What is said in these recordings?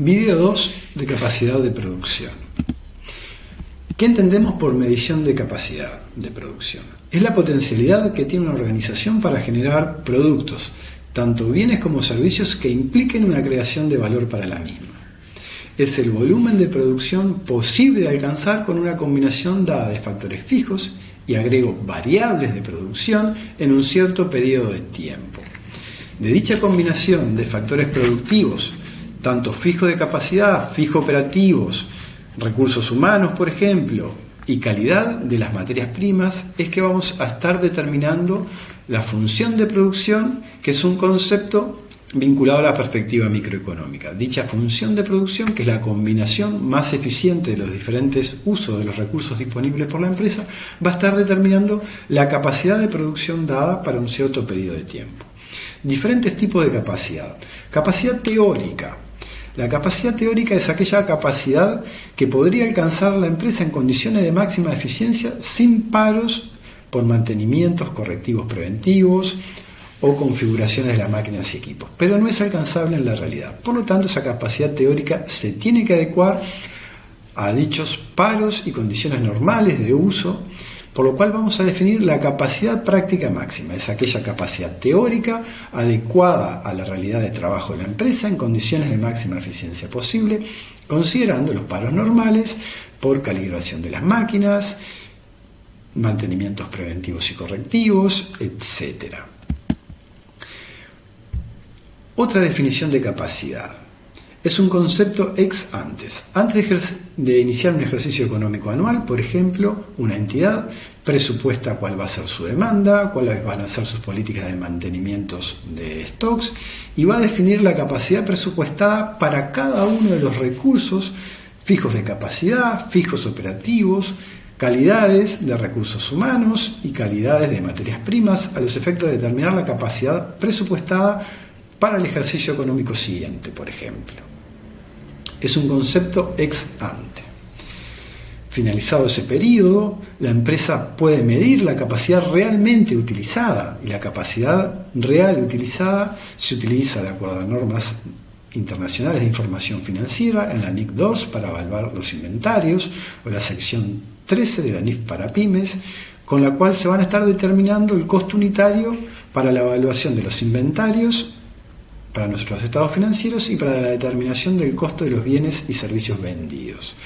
Video 2 de capacidad de producción. ¿Qué entendemos por medición de capacidad de producción? Es la potencialidad que tiene una organización para generar productos, tanto bienes como servicios que impliquen una creación de valor para la misma. Es el volumen de producción posible de alcanzar con una combinación dada de factores fijos y agrego variables de producción en un cierto periodo de tiempo. De dicha combinación de factores productivos, tanto fijo de capacidad, fijo operativos, recursos humanos, por ejemplo, y calidad de las materias primas, es que vamos a estar determinando la función de producción, que es un concepto vinculado a la perspectiva microeconómica. Dicha función de producción, que es la combinación más eficiente de los diferentes usos de los recursos disponibles por la empresa, va a estar determinando la capacidad de producción dada para un cierto periodo de tiempo. Diferentes tipos de capacidad. Capacidad teórica. La capacidad teórica es aquella capacidad que podría alcanzar la empresa en condiciones de máxima eficiencia sin paros por mantenimientos, correctivos preventivos o configuraciones de las máquinas y equipos, pero no es alcanzable en la realidad. Por lo tanto, esa capacidad teórica se tiene que adecuar a dichos paros y condiciones normales de uso, por lo cual vamos a definir la capacidad práctica máxima. Es aquella capacidad teórica adecuada a la realidad de trabajo de la empresa en condiciones de máxima eficiencia posible, considerando los paros normales por calibración de las máquinas, mantenimientos preventivos y correctivos, etc. Otra definición de capacidad. Es un concepto ex ante. Antes de iniciar un ejercicio económico anual, por ejemplo, una entidad presupuesta cuál va a ser su demanda, cuáles van a ser sus políticas de mantenimientos de stocks y va a definir la capacidad presupuestada para cada uno de los recursos fijos de capacidad, fijos operativos, calidades de recursos humanos y calidades de materias primas a los efectos de determinar la capacidad presupuestada para el ejercicio económico siguiente, por ejemplo. Es un concepto ex ante. Finalizado ese periodo, la empresa puede medir la capacidad realmente utilizada, y la capacidad real utilizada se utiliza de acuerdo a normas internacionales de información financiera en la NIC 2 para evaluar los inventarios, o la sección 13 de la NIF para pymes, con la cual se van a estar determinando el costo unitario para la evaluación de los inventarios, para nuestros estados financieros y para la determinación del costo de los bienes y servicios vendidos.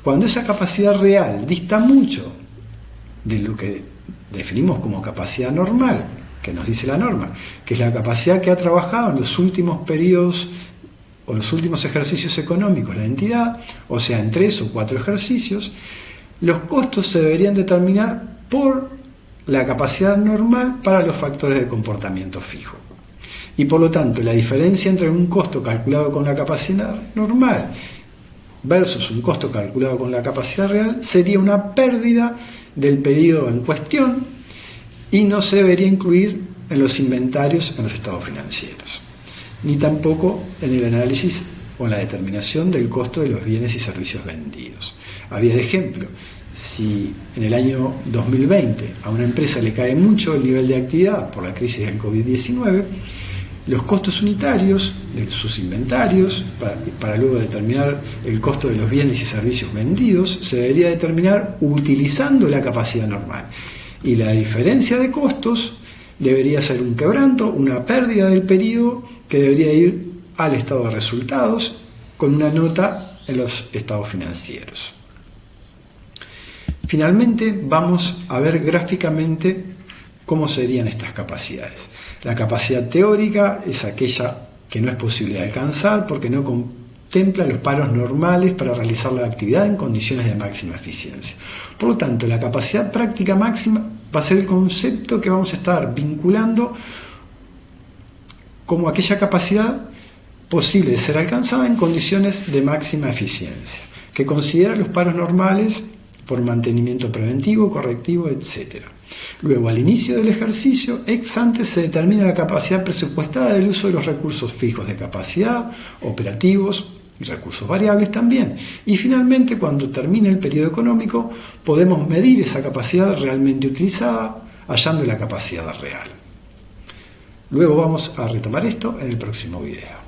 Cuando esa capacidad real dista mucho de lo que definimos como capacidad normal, que nos dice la norma, que es la capacidad que ha trabajado en los últimos periodos o los últimos ejercicios económicos la entidad, o sea, en 3 o 4 ejercicios, los costos se deberían determinar por la capacidad normal para los factores de comportamiento fijo. Y por lo tanto, la diferencia entre un costo calculado con la capacidad normal versus un costo calculado con la capacidad real sería una pérdida del periodo en cuestión y no se debería incluir en los inventarios en los estados financieros, ni tampoco en el análisis o la determinación del costo de los bienes y servicios vendidos. Había de ejemplo, si en el año 2020 a una empresa le cae mucho el nivel de actividad por la crisis del COVID-19, los costos unitarios de sus inventarios, para luego determinar el costo de los bienes y servicios vendidos, se debería determinar utilizando la capacidad normal. Y la diferencia de costos debería ser un quebranto, una pérdida del periodo que debería ir al estado de resultados con una nota en los estados financieros. Finalmente, vamos a ver gráficamente cómo serían estas capacidades. La capacidad teórica es aquella que no es posible de alcanzar porque no contempla los paros normales para realizar la actividad en condiciones de máxima eficiencia. Por lo tanto, la capacidad práctica máxima va a ser el concepto que vamos a estar vinculando como aquella capacidad posible de ser alcanzada en condiciones de máxima eficiencia, que considera los paros normales por mantenimiento preventivo, correctivo, etc. Luego, al inicio del ejercicio, ex ante se determina la capacidad presupuestada del uso de los recursos fijos de capacidad, operativos y recursos variables también. Y finalmente, cuando termine el periodo económico, podemos medir esa capacidad realmente utilizada, hallando la capacidad real. Luego vamos a retomar esto en el próximo video.